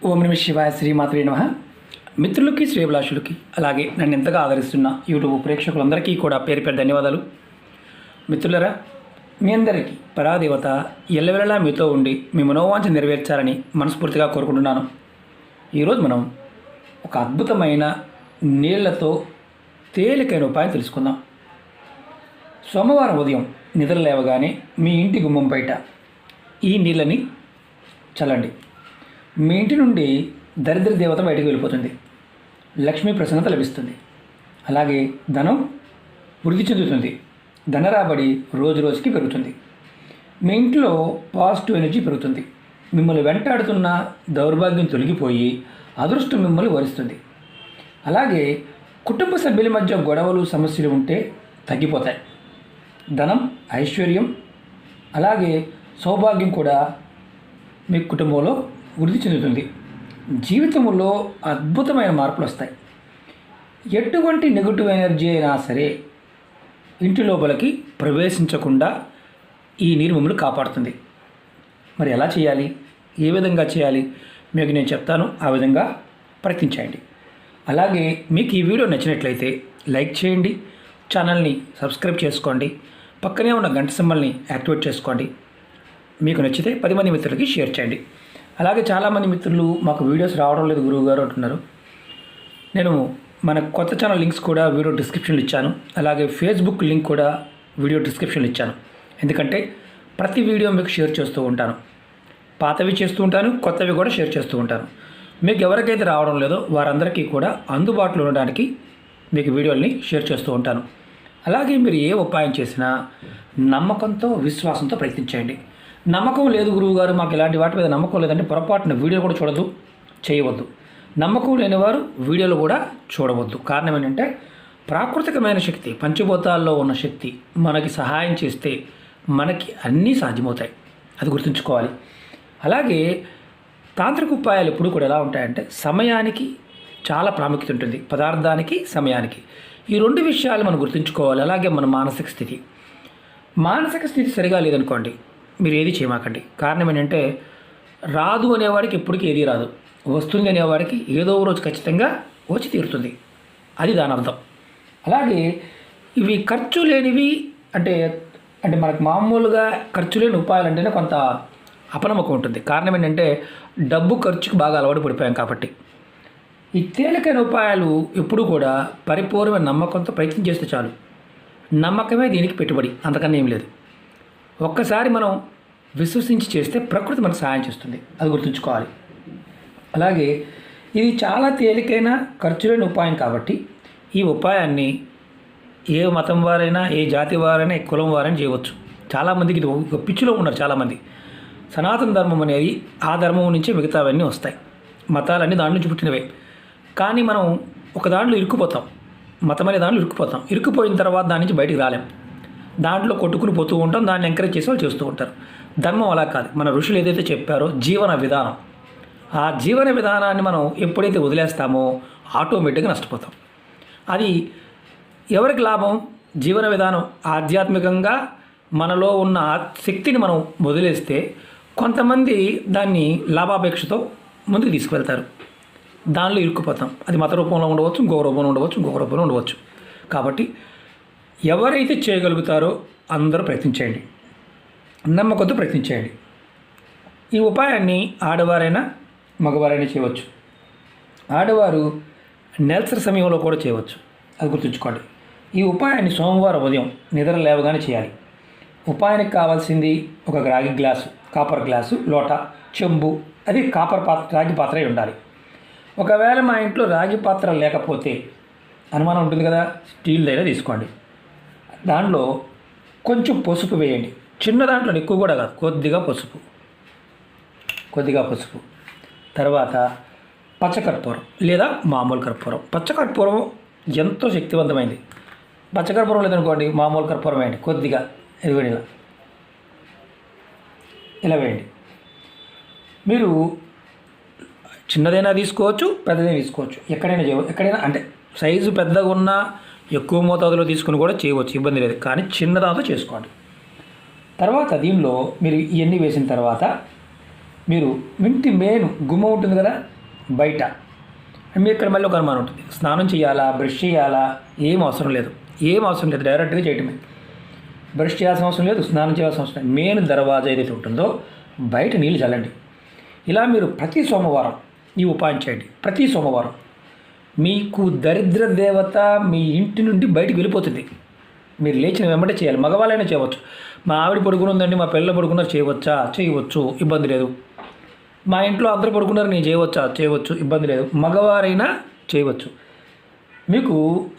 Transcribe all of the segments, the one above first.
ఓం నమ శివాయ శ్రీమాత్రే నమః. మిత్రులకి శ్రేభిలాషులకి అలాగే నన్ను ఎంతగా ఆదరిస్తున్న యూట్యూబ్ ప్రేక్షకులందరికీ కూడా పేరు పేరు ధన్యవాదాలు. మిత్రులరా, మీ అందరికీ పరాదేవత ఎల్లవెల్లలా మీతో ఉండి మీ మనోవాంఛ నెరవేర్చాలని మనస్ఫూర్తిగా కోరుకుంటున్నాను. ఈరోజు మనం ఒక అద్భుతమైన నీళ్లతో తేలికైన ఉపాయం తెలుసుకుందాం. సోమవారం ఉదయం నిద్ర లేవగానే మీ ఇంటి గుమ్మం బయట ఈ నీళ్ళని చల్లండి. మీ ఇంటి నుండి దరిద్ర దేవత బయటకు వెళ్ళిపోతుంది, లక్ష్మీ ప్రసన్నత లభిస్తుంది, అలాగే ధనం వృద్ధి చెందుతుంది, ధనరాబడి రోజు రోజుకి పెరుగుతుంది, మీ ఇంట్లో పాజిటివ్ ఎనర్జీ పెరుగుతుంది, మిమ్మల్ని వెంటాడుతున్న దౌర్భాగ్యం తొలగిపోయి అదృష్టం మిమ్మల్ని వరిస్తుంది. అలాగే కుటుంబ సభ్యుల మధ్య గొడవలు సమస్యలు ఉంటే తగ్గిపోతాయి. ధనం, ఐశ్వర్యం, అలాగే సౌభాగ్యం కూడా మీ కుటుంబంలో వృద్ధి చెందుతుంది. జీవితంలో అద్భుతమైన మార్పులు వస్తాయి. ఎటువంటి నెగటివ్ ఎనర్జీ అయినా సరే ఇంటి లోపలికి ప్రవేశించకుండా ఈ నీరు మిమ్మల్ని కాపాడుతుంది. మరి ఎలా చేయాలి, ఏ విధంగా చేయాలి మీకు నేను చెప్తాను. ఆ విధంగా ప్రయత్నించండి. అలాగే మీకు ఈ వీడియో నచ్చినట్లయితే లైక్ చేయండి, ఛానల్ని సబ్స్క్రైబ్ చేసుకోండి, పక్కనే ఉన్న గంట సింబల్ని యాక్టివేట్ చేసుకోండి. మీకు నచ్చితే 10 మంది మిత్రులకి షేర్ చేయండి. అలాగే చాలామంది మిత్రులు మాకు వీడియోస్ రావడం లేదు గురువుగారు అంటున్నారు. నేను మన కొత్త ఛానల్ లింక్స్ కూడా వీడియో డిస్క్రిప్షన్లో ఇచ్చాను. అలాగే ఫేస్బుక్ లింక్ కూడా వీడియో డిస్క్రిప్షన్లో ఇచ్చాను. ఎందుకంటే ప్రతి వీడియో మీకు షేర్ చేస్తూ ఉంటాను. పాతవి చేస్తూ ఉంటాను, కొత్తవి కూడా షేర్ చేస్తూ ఉంటాను. మీకు ఎవరికైతే రావడం లేదో వారందరికీ కూడా అందుబాటులో ఉండడానికి మీకు వీడియోల్ని షేర్ చేస్తూ ఉంటాను. అలాగే మీరు ఏ ఉపాయం చేసినా నమ్మకంతో, విశ్వాసంతో ప్రయత్నించండి. నమ్మకం లేదు గురువుగారు, మాకు ఇలాంటి వాటి మీద నమ్మకం లేదంటే పొరపాటున వీడియో కూడా చూడదు, చేయవద్దు. నమ్మకం లేనివారు వీడియోలు కూడా చూడవద్దు. కారణం ఏంటంటే ప్రాకృతికమైన శక్తి, పంచభూతాల్లో ఉన్న శక్తి మనకి సహాయం చేస్తే మనకి అన్నీ సాధ్యమవుతాయి. అది గుర్తుంచుకోవాలి. అలాగే తాంత్రిక ఉపాయాలు ఎప్పుడు కూడా ఎలా ఉంటాయంటే సమయానికి చాలా ప్రాముఖ్యత ఉంటుంది. పదార్థానికి, సమయానికి, ఈ రెండు విషయాలు మనం గుర్తుంచుకోవాలి. అలాగే మన మానసిక స్థితి సరిగా లేదనుకోండి, మీరు ఏది చేయమాకండి. కారణం ఏంటంటే రాదు అనేవాడికి ఎప్పటికీ ఏది రాదు, వస్తుంది అనేవాడికి ఏదో రోజు ఖచ్చితంగా వచ్చి తీరుతుంది. అది దాని అర్థం. అలాగే ఇవి ఖర్చు లేనివి అంటే మనకు మామూలుగా ఖర్చు లేని ఉపాయాలు అంటేనే కొంత అపనమ్మకం ఉంటుంది. కారణం ఏంటంటే డబ్బు ఖర్చుకు బాగా అలవాటు పడిపోయాం కాబట్టి. ఈ తేలికైన ఉపాయాలు ఎప్పుడు కూడా పరిపూర్ణమైన నమ్మకంతో ప్రయత్నం చేస్తే చాలు. నమ్మకమే దీనికి పెట్టుబడి, అంతకన్నా ఏం లేదు. ఒక్కసారి మనం విశ్వసించి చేస్తే ప్రకృతి మనకు సహాయం చేస్తుంది. అది గుర్తుంచుకోవాలి. అలాగే ఇది చాలా తేలికైన ఖర్చు లేని ఉపాయం కాబట్టి ఈ ఉపాయాన్ని ఏ మతం వారైనా, ఏ జాతి వారైనా, ఏ కులం వారైనా చేయవచ్చు. చాలామందికి ఇది ఒక పిచ్చిలో ఉన్నారు. చాలామంది సనాతన ధర్మం అనేది ఆ ధర్మం నుంచే మిగతావన్నీ వస్తాయి. మతాలన్నీ దాని నుంచి పుట్టినవే. కానీ మనం ఒక దాంట్లో ఇరుక్కుపోతాం, మతం అనే దాంట్లో ఇరుక్కుపోతాం. ఇరుక్కుపోయిన తర్వాత దాని నుంచి బయటికి రాలేం. దాంట్లో కొట్టుకుని పోతూ ఉంటాం, దాన్ని ఎంకరేజ్ చేసే వాళ్ళు చేస్తూ ఉంటారు. ధర్మం అలా కాదు. మన ఋషులు ఏదైతే చెప్పారో జీవన విధానం, ఆ జీవన విధానాన్ని మనం ఎప్పుడైతే వదిలేస్తామో ఆటోమేటిక్గా నష్టపోతాం. అది ఎవరికి లాభం? జీవన విధానం ఆధ్యాత్మికంగా మనలో ఉన్న శక్తిని మనం వదిలేస్తే కొంతమంది దాన్ని లాభాపేక్షతో ముందుకు తీసుకువెళ్తారు. దానిలో ఇరుక్కుపోతాం. అది మత రూపంలో ఉండవచ్చు, ఇంకొక రూపంలో ఉండవచ్చు, ఇంకొక రూపంలో ఉండవచ్చు. కాబట్టి ఎవరైతే చేయగలుగుతారో అందరూ ప్రయత్నించేయండి, నమ్మకంతో ప్రయత్నించేయండి. ఈ ఉపాయాన్ని ఆడవారైనా మగవారైనా చేయవచ్చు. ఆడవారు నెలసరి సమయంలో కూడా చేయవచ్చు. అది గుర్తుంచుకోండి. ఈ ఉపాయాన్ని సోమవారం ఉదయం నిద్ర లేవగానే చేయాలి. ఉపాయానికి కావాల్సింది ఒక రాగి గ్లాసు, కాపర్ గ్లాసు, లోట, చెంబు, అది రాగి పాత్ర అయి ఉండాలి. ఒకవేళ మా ఇంట్లో రాగి పాత్ర లేకపోతే అనుమానం ఉంటుంది కదా, స్టీల్దైనా తీసుకోండి. దాంట్లో కొంచెం పసుపు వేయండి. చిన్న దాంట్లో ఎక్కువ కూడా కాదు, కొద్దిగా పసుపు. తర్వాత పచ్చకర్పూరం లేదా మామూలు కర్పూరం. పచ్చకర్పూరం ఎంతో శక్తివంతమైంది. పచ్చకర్పూరం లేదనుకోండి, మామూలు కర్పూరం వేయండి. కొద్దిగా ఇదిగోండి, ఇలా వేయండి. మీరు చిన్నదైనా తీసుకోవచ్చు, పెద్దదైనా తీసుకోవచ్చు. ఎక్కడైనా అంటే సైజు పెద్దగా ఉన్నా ఎక్కువ మోతాదులో తీసుకుని కూడా చేయవచ్చు, ఇబ్బంది లేదు. కానీ చిన్నదాంతో చేసుకోండి. తర్వాత దీనిలో మీరు ఇవన్నీ వేసిన తర్వాత మీరు ఇంటి మెయిన్ గుమ్మం ఉంటుంది కదా బయట, మీ ఇక్కడ మళ్ళీ ఒక అనుమానం ఉంటుంది, స్నానం చేయాలా, బ్రష్ చేయాలా? ఏం అవసరం లేదు, డైరెక్ట్గా చేయటమే. బ్రష్ చేయాల్సిన అవసరం లేదు, స్నానం చేయాల్సిన అవసరం లేదు. మెయిన్ దర్వాజా ఏదైతే ఉంటుందో బయట నీళ్ళు చల్లండి. ఇలా మీరు ప్రతి సోమవారం ఈ ఉపాయం చేయండి. ప్రతి సోమవారం మీకు దరిద్ర దేవత మీ ఇంటి నుండి బయటికి వెళ్ళిపోతుంది. మీరు లేచిన వెంబడే చేయాలి. మగవాళ్ళైనా చేయవచ్చు. మా ఆవిడ పడుకుని ఉందండి, మా పిల్లలు పడుకున్నారు, చేయవచ్చు, ఇబ్బంది లేదు. మా ఇంట్లో అందరూ పడుకున్నారు, నేను చేయవచ్చు, ఇబ్బంది లేదు. మగవారైనా చేయవచ్చు. మీకు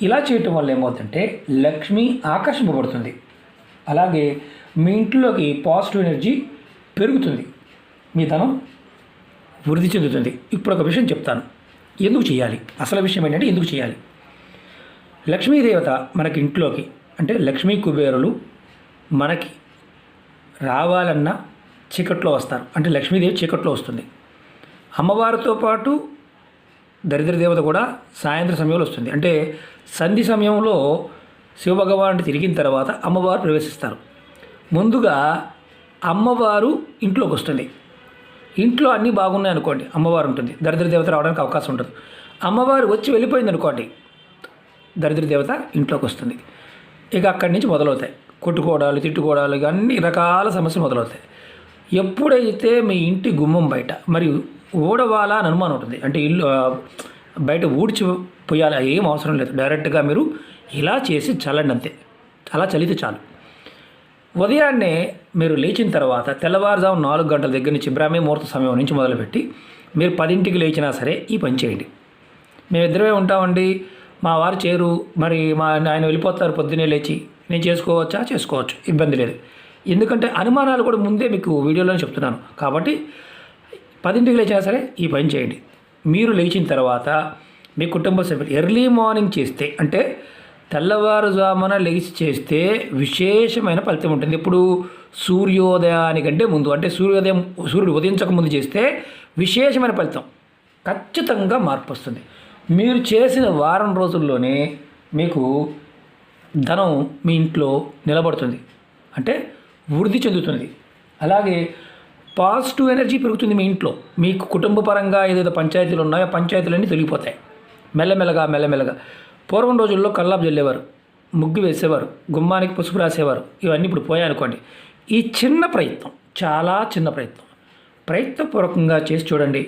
ఇలా చేయటం వల్ల ఏమవుతుందంటే లక్ష్మి ఆకర్షింపబడుతుంది. అలాగే మీ ఇంట్లోకి పాజిటివ్ ఎనర్జీ పెరుగుతుంది, మీ ధనం వృద్ధి చెందుతుంది. ఇప్పుడు ఒక విషయం చెప్తాను, ఎందుకు చేయాలి. అసలు విషయం ఏంటంటే ఎందుకు చేయాలి. లక్ష్మీదేవత మనకి ఇంట్లోకి అంటే లక్ష్మీ కుబేరులు మనకి రావాలన్నా చీకట్లో వస్తారు. అంటే లక్ష్మీదేవి చీకట్లో వస్తుంది. అమ్మవారితో పాటు దరిద్ర దేవత కూడా సాయంత్రం సమయంలో వస్తుంది. అంటే సంధి సమయంలో శివభగవానుడు తిరిగిన తర్వాత అమ్మవారు ప్రవేశిస్తారు. ముందుగా అమ్మవారు ఇంట్లోకి వస్తుంది. ఇంట్లో అన్నీ బాగున్నాయి అనుకోండి, అమ్మవారు ఉంటుంది, దరిద్ర దేవత రావడానికి అవకాశం ఉంటుంది. అమ్మవారు వచ్చి వెళ్ళిపోయింది అనుకోండి, దరిద్ర దేవత ఇంట్లోకి వస్తుంది. ఇక అక్కడి నుంచి మొదలవుతాయి కొట్టుకోవడాలు, తిట్టుకోవడాలు, అన్ని రకాల సమస్యలు మొదలవుతాయి. ఎప్పుడైతే మీ ఇంటి గుమ్మం బయట మరియు ఊడవాలా అని అనుమానం ఉంటుంది, అంటే ఇల్లు బయట ఊడ్చి పోయాలి, ఏం అవసరం లేదు, డైరెక్ట్గా మీరు ఇలా చేసి చల్లండి అంతే. అలా చల్లితే చాలు. ఉదయాన్నే మీరు లేచిన తర్వాత తెల్లవారుజాము 4 గంటల దగ్గర నుంచి బ్రాహ్మీ ముహూర్త సమయం నుంచి మొదలుపెట్టి మీరు 10ంటికి లేచినా సరే ఈ పని చేయండి. మేమిద్దరమే ఉంటామండి, మా వారు చేరు, మరి ఆయన వెళ్ళిపోతారు పొద్దున్నే లేచి, నేను చేసుకోవచ్చు, ఇబ్బంది లేదు. ఎందుకంటే అనుమానాలు కూడా ముందే మీకు వీడియోలోనే చెప్తున్నాను కాబట్టి 10ంటికి లేచినా సరే ఈ పని చేయండి. మీరు లేచిన తర్వాత మీ కుటుంబ సభ్యులు ఎర్లీ మార్నింగ్ చేస్తే, అంటే తెల్లవారుజామున లేచి చేస్తే విశేషమైన ఫలితం ఉంటుంది. ఇప్పుడు సూర్యోదయానికంటే ముందు, అంటే సూర్యుడు ఉదయించక ముందు చేస్తే విశేషమైన ఫలితం, ఖచ్చితంగా మార్పు వస్తుంది. మీరు చేసిన వారం రోజుల్లోనే మీకు ధనం మీ ఇంట్లో నిలబడుతుంది, అంటే వృద్ధి చెందుతుంది. అలాగే పాజిటివ్ ఎనర్జీ పెరుగుతుంది మీ ఇంట్లో. మీకు కుటుంబ పరంగా ఏదైతే పంచాయతీలు ఉన్నాయో పంచాయతీలన్నీ తొలగిపోతాయి మెల్లమెల్లగా. పూర్వం రోజుల్లో కల్లాపు చల్లేవారు, ముగ్గు వేసేవారు, గుమ్మానికి పసుపు రాసేవారు, ఇవన్నీ ఇప్పుడు పోయాయనుకోండి. ఈ చిన్న ప్రయత్నం, చాలా చిన్న ప్రయత్నపూర్వకంగా చేసి చూడండి,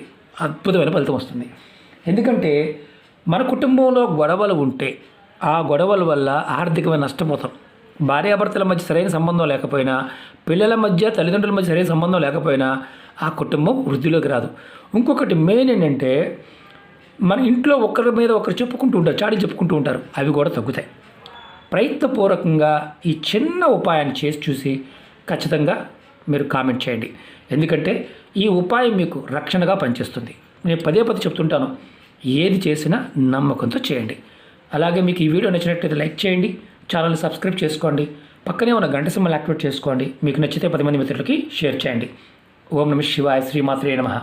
అద్భుతమైన ఫలితం వస్తుంది. ఎందుకంటే మన కుటుంబంలో గొడవలు ఉంటే ఆ గొడవల వల్ల ఆర్థికమైన నష్టపోతాం. భార్యాభర్తల మధ్య సరైన సంబంధం లేకపోయినా, పిల్లల మధ్య తల్లిదండ్రుల మధ్య సరైన సంబంధం లేకపోయినా ఆ కుటుంబం వృద్ధిలోకి రాదు. ఇంకొకటి మెయిన్ ఏంటంటే మన ఇంట్లో ఒకరి మీద ఒకరు చాడీలు చెప్పుకుంటూ ఉంటారు, అవి కూడా తగ్గుతాయి. ప్రయత్నపూర్వకంగా ఈ చిన్న ఉపాయాన్ని చేసి చూసి ఖచ్చితంగా మీరు కామెంట్ చేయండి. ఎందుకంటే ఈ ఉపాయం మీకు రక్షణగా పనిచేస్తుంది. నేను పదే చెప్తుంటాను, ఏది చేసినా నమ్మకంతో చేయండి. అలాగే మీకు ఈ వీడియో నచ్చినట్లయితే లైక్ చేయండి, ఛానల్ని సబ్స్క్రైబ్ చేసుకోండి, పక్కనే ఉన్న గంట సింబల్ యాక్టివేట్ చేసుకోండి. మీకు నచ్చితే 10 మంది మిత్రులకి షేర్ చేయండి. ఓం నమః శివాయ, శ్రీమాత్రే నమః.